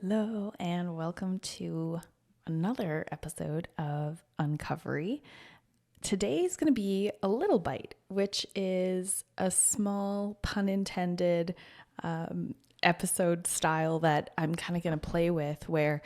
Hello, and welcome to another episode of Uncovery. Today's going to be a little bite, which is a small, pun intended, episode style that I'm kind of going to play with where,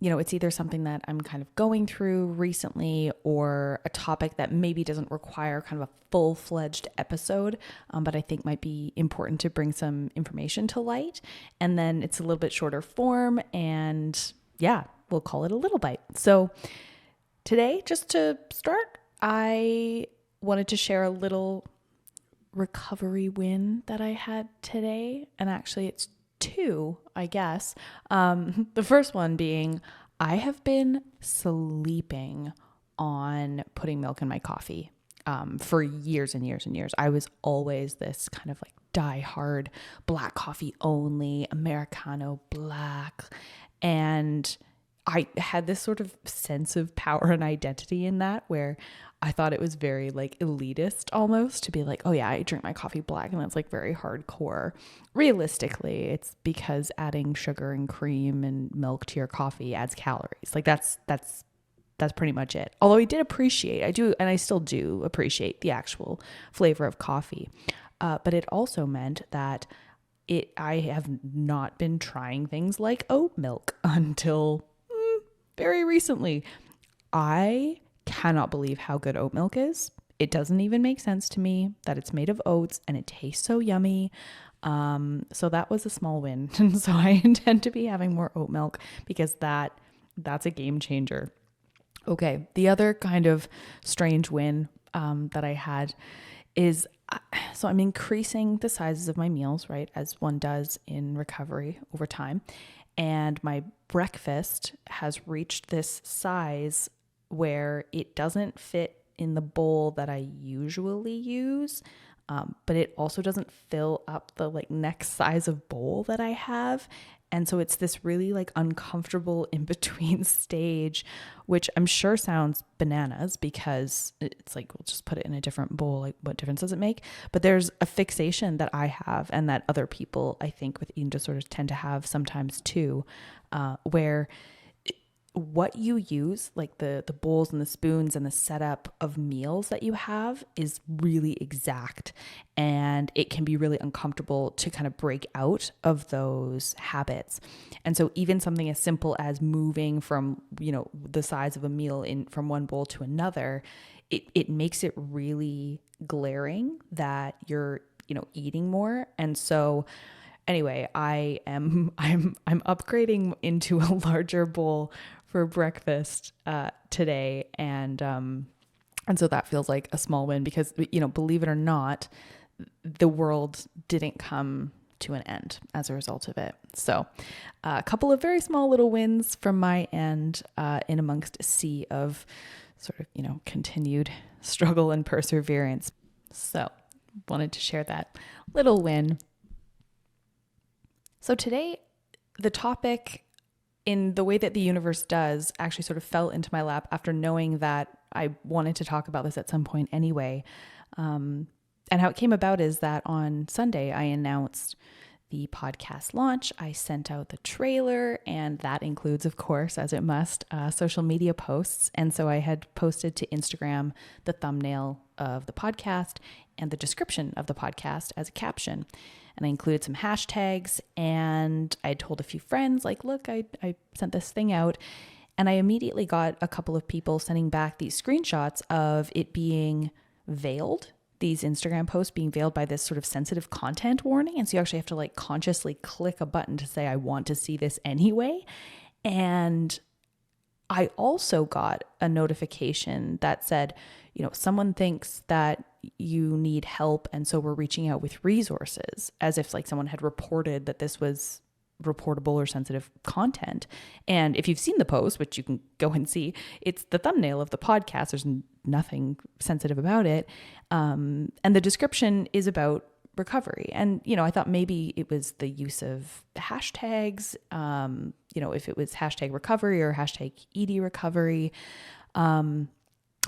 it's either something that I'm kind of going through recently or a topic that maybe doesn't require kind of a full-fledged episode, but I think might be important to bring some information to light. And then it's a little bit shorter form and we'll call it a little bite. So today, just to start, I wanted to share a little recovery win that I had today. And actually it's two, I guess. The first one being I have been sleeping on putting milk in my coffee for years and years and years. I was always this kind of like die-hard black coffee only, Americano black. And I had this sort of sense of power and identity in that where I thought it was very like elitist almost to be like, oh yeah, I drink my coffee black and that's like very hardcore. Realistically, it's because adding sugar and cream and milk to your coffee adds calories. Like that's pretty much it. Although I still do appreciate the actual flavor of coffee. But it also meant that I have not been trying things like oat milk until very recently. I cannot believe how good oat milk is. It doesn't even make sense to me that it's made of oats and it tastes so yummy. So that was a small win. And so I intend to be having more oat milk because that's a game changer. Okay, the other kind of strange win that I had is, so I'm increasing the sizes of my meals, right, as one does in recovery over time. And my breakfast has reached this size where it doesn't fit in the bowl that I usually use, but it also doesn't fill up the like next size of bowl that I have. And so it's this really like uncomfortable in between stage, which I'm sure sounds bananas because it's like, we'll just put it in a different bowl. Like what difference does it make? But there's a fixation that I have and that other people I think with eating disorders tend to have sometimes too, where what you use, like the bowls and the spoons and the setup of meals that you have is really exact. And it can be really uncomfortable to kind of break out of those habits. And so even something as simple as moving from, the size of a meal from one bowl to another, it makes it really glaring that you're, eating more. And so anyway, I'm upgrading into a larger bowl for breakfast today, and so that feels like a small win because believe it or not, the world didn't come to an end as a result of it. So a couple of very small little wins from my end in amongst a sea of sort of continued struggle and perseverance. So wanted to share that little win. So today, the topic, in the way that the universe does, actually sort of fell into my lap after knowing that I wanted to talk about this at some point anyway. And how it came about is that on Sunday, I announced the podcast launch. I sent out the trailer, and that includes, of course, as it must, social media posts. And so I had posted to Instagram the thumbnail of the podcast and the description of the podcast as a caption. And I included some hashtags, and I told a few friends, like, look, I sent this thing out. And I immediately got a couple of people sending back these screenshots of it being veiled, these Instagram posts being veiled by this sort of sensitive content warning. And so you actually have to like consciously click a button to say, I want to see this anyway. And I also got a notification that said, someone thinks that you need help, and so we're reaching out with resources, as if like someone had reported that this was reportable or sensitive content. And if you've seen the post, which you can go and see, it's the thumbnail of the podcast. There's nothing sensitive about it. And the description is about recovery. And, I thought maybe it was the use of hashtags, if it was hashtag recovery or hashtag ED recovery,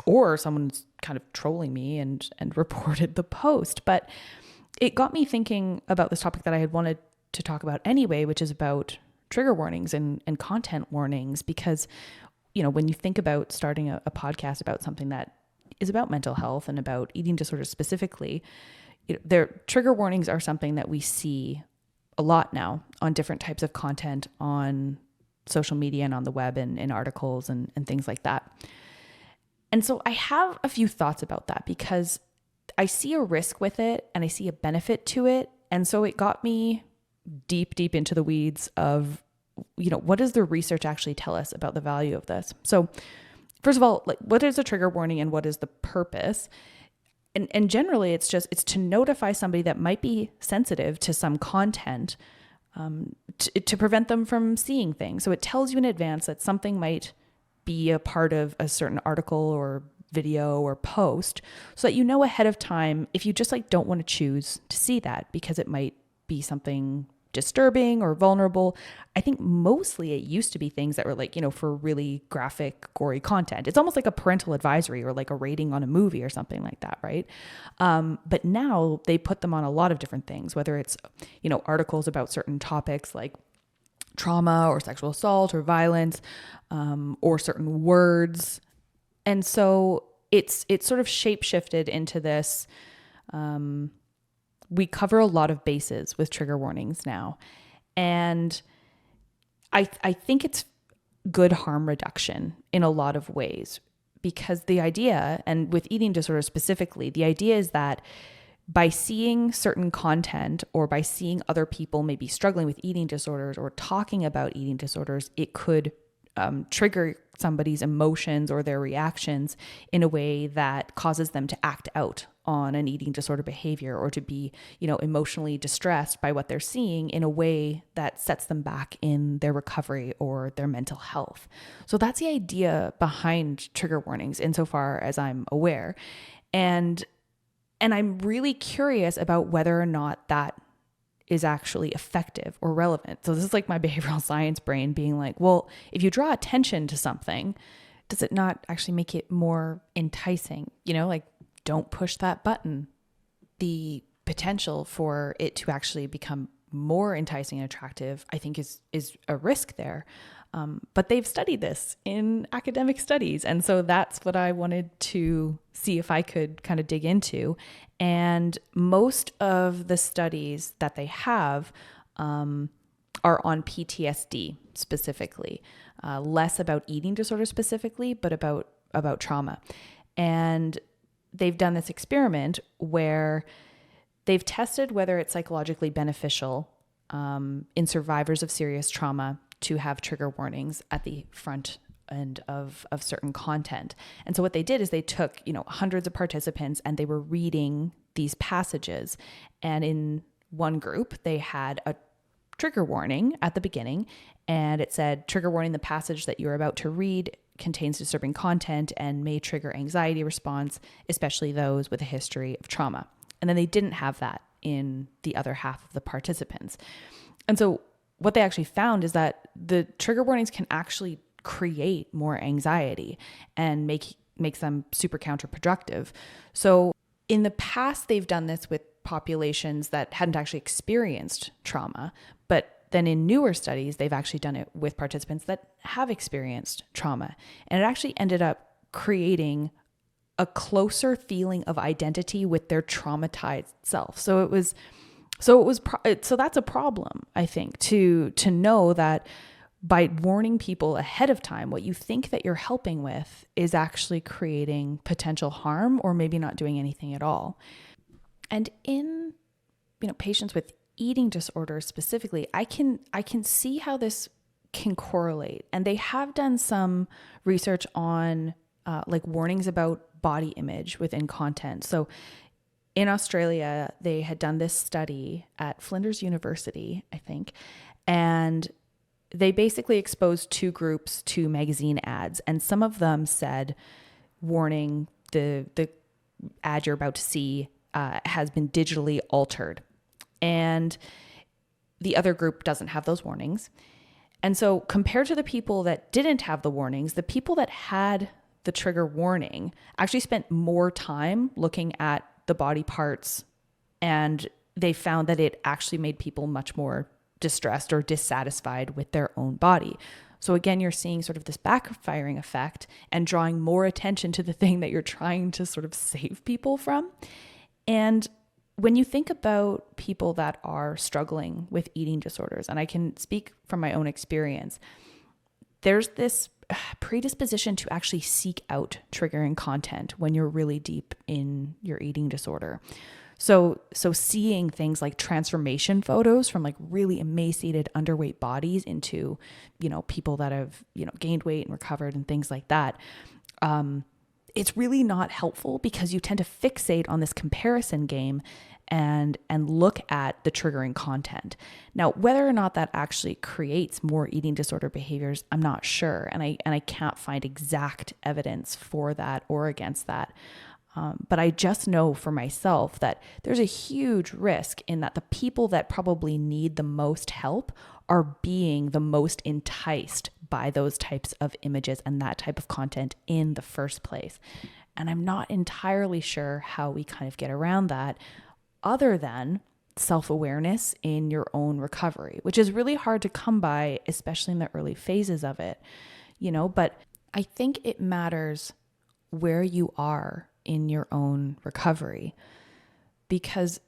or someone's kind of trolling me and reported the post. But it got me thinking about this topic that I had wanted to talk about anyway, which is about trigger warnings and content warnings, because, when you think about starting a podcast about something that is about mental health and about eating disorders specifically, their trigger warnings are something that we see a lot now on different types of content on social media and on the web and in articles and things like that. And so I have a few thoughts about that, because I see a risk with it and I see a benefit to it. And so it got me deep into the weeds of, what does the research actually tell us about the value of this? So first of all, what is a trigger warning and what is the purpose? And generally it's to notify somebody that might be sensitive to some content, to prevent them from seeing things. So it tells you in advance that something might be a part of a certain article or video or post, so that you know ahead of time if you just don't want to choose to see that because it might be something disturbing or vulnerable. I think mostly it used to be things that were for really graphic, gory content. It's almost like a parental advisory or like a rating on a movie or something like that, right? But now they put them on a lot of different things, whether it's, articles about certain topics like trauma or sexual assault or violence, or certain words. And so it's sort of shape-shifted into this. We cover a lot of bases with trigger warnings now. And I think it's good harm reduction in a lot of ways, because the idea, and with eating disorders specifically, the idea is that by seeing certain content or by seeing other people maybe struggling with eating disorders or talking about eating disorders, it could trigger somebody's emotions or their reactions in a way that causes them to act out on an eating disorder behavior, or to be, emotionally distressed by what they're seeing in a way that sets them back in their recovery or their mental health. So that's the idea behind trigger warnings, insofar as I'm aware. And I'm really curious about whether or not that is actually effective or relevant. So this is like my behavioral science brain being like, well, if you draw attention to something, does it not actually make it more enticing? Don't push that button. The potential for it to actually become more enticing and attractive, I think is a risk there. But they've studied this in academic studies. And so that's what I wanted to see if I could kind of dig into. And most of the studies that they have are on PTSD specifically, less about eating disorder specifically, but about trauma. And they've done this experiment where they've tested whether it's psychologically beneficial in survivors of serious trauma to have trigger warnings at the front end of certain content. And so what they did is they took, hundreds of participants and they were reading these passages. And in one group, they had a trigger warning at the beginning, and it said, trigger warning, the passage that you're about to read contains disturbing content and may trigger anxiety response, especially those with a history of trauma. And then they didn't have that in the other half of the participants. And so what they actually found is that the trigger warnings can actually create more anxiety and makes them super counterproductive. So in the past, they've done this with populations that hadn't actually experienced trauma, but then in newer studies, they've actually done it with participants that have experienced trauma. And it actually ended up creating a closer feeling of identity with their traumatized self. So that's a problem, I think, to know that by warning people ahead of time, what you think that you're helping with is actually creating potential harm or maybe not doing anything at all. And in, patients with eating disorders specifically, I can see how this can correlate. And they have done some research on warnings about body image within content. So in Australia, they had done this study at Flinders University, I think, and they basically exposed two groups to magazine ads. And some of them said, warning, the ad you're about to see has been digitally altered. And the other group doesn't have those warnings. And so compared to the people that didn't have the warnings, the people that had the trigger warning actually spent more time looking at the body parts, and they found that it actually made people much more distressed or dissatisfied with their own body. So again, you're seeing sort of this backfiring effect and drawing more attention to the thing that you're trying to sort of save people from. And when you think about people that are struggling with eating disorders, and I can speak from my own experience, there's this predisposition to actually seek out triggering content when you're really deep in your eating disorder. So seeing things like transformation photos from like really emaciated, underweight bodies into, people that have, gained weight and recovered and things like that, it's really not helpful because you tend to fixate on this comparison game and look at the triggering content. Now, whether or not that actually creates more eating disorder behaviors, I'm not sure. And I can't find exact evidence for that or against that. But I just know for myself that there's a huge risk in that the people that probably need the most help are being the most enticed by those types of images and that type of content in the first place. And I'm not entirely sure how we kind of get around that other than self-awareness in your own recovery, which is really hard to come by, especially in the early phases of it, but I think it matters where you are in your own recovery, because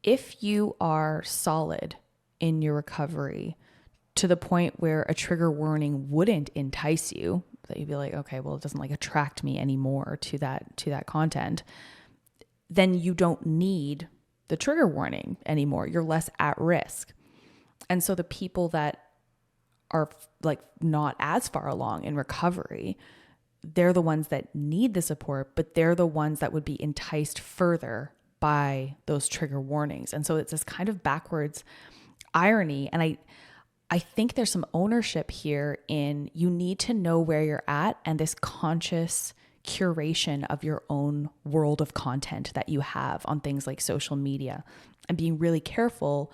if you are solid in your recovery to the point where a trigger warning wouldn't entice you, that you'd be like, okay, well, it doesn't like attract me anymore to that content, then you don't need the trigger warning anymore. You're less at risk. And so the people that are like not as far along in recovery, they're the ones that need the support, but they're the ones that would be enticed further by those trigger warnings. And so it's this kind of backwards irony. And I think there's some ownership here in you need to know where you're at and this conscious curation of your own world of content that you have on things like social media and being really careful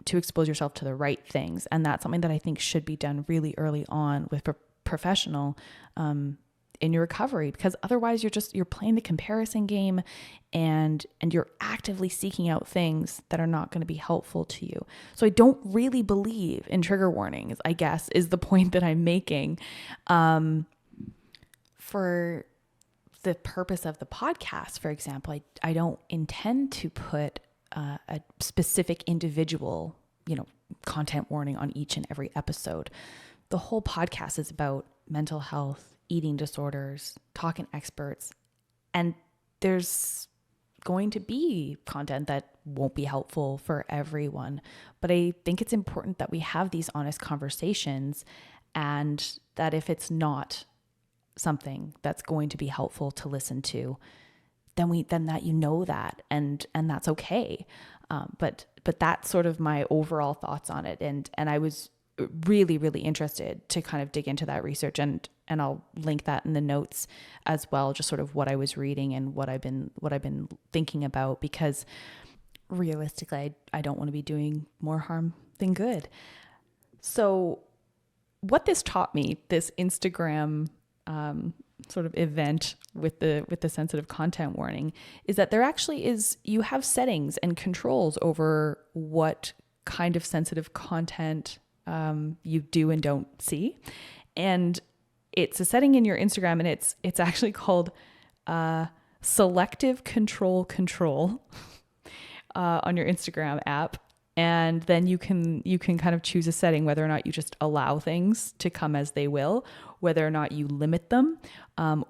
to expose yourself to the right things. And that's something that I think should be done really early on with professional in your recovery, because otherwise you're playing the comparison game and you're actively seeking out things that are not going to be helpful to you. So I don't really believe in trigger warnings, I guess, is the point that I'm making. For the purpose of the podcast, for example, I don't intend to put a specific individual, content warning on each and every episode. The whole podcast is about mental health, eating disorders, talking experts, and there's going to be content that won't be helpful for everyone. But I think it's important that we have these honest conversations, and that if it's not something that's going to be helpful to listen to, then that that and that's okay. But that's sort of my overall thoughts on it, and I was really, really interested to kind of dig into that research, and I'll link that in the notes as well, just sort of what I was reading and what I've been thinking about, because realistically, I don't want to be doing more harm than good. So what this taught me, this Instagram sort of event with the sensitive content warning, is that there actually is, you have settings and controls over what kind of sensitive content you do and don't see. And it's a setting in your Instagram, and it's actually called selective control on your Instagram app. And then you can kind of choose a setting, whether or not you just allow things to come as they will, whether or not you limit them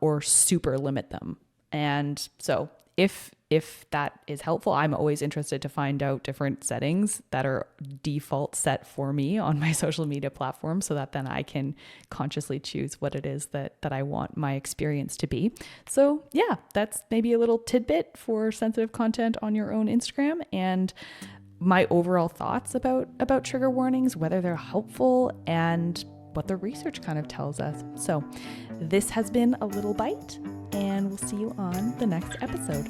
or super limit them. And so if that is helpful, I'm always interested to find out different settings that are default set for me on my social media platform, so that then I can consciously choose what it is that I want my experience to be. So yeah, that's maybe a little tidbit for sensitive content on your own Instagram, and my overall thoughts about trigger warnings, whether they're helpful, and what the research kind of tells us. So this has been a little bite, and we'll see you on the next episode.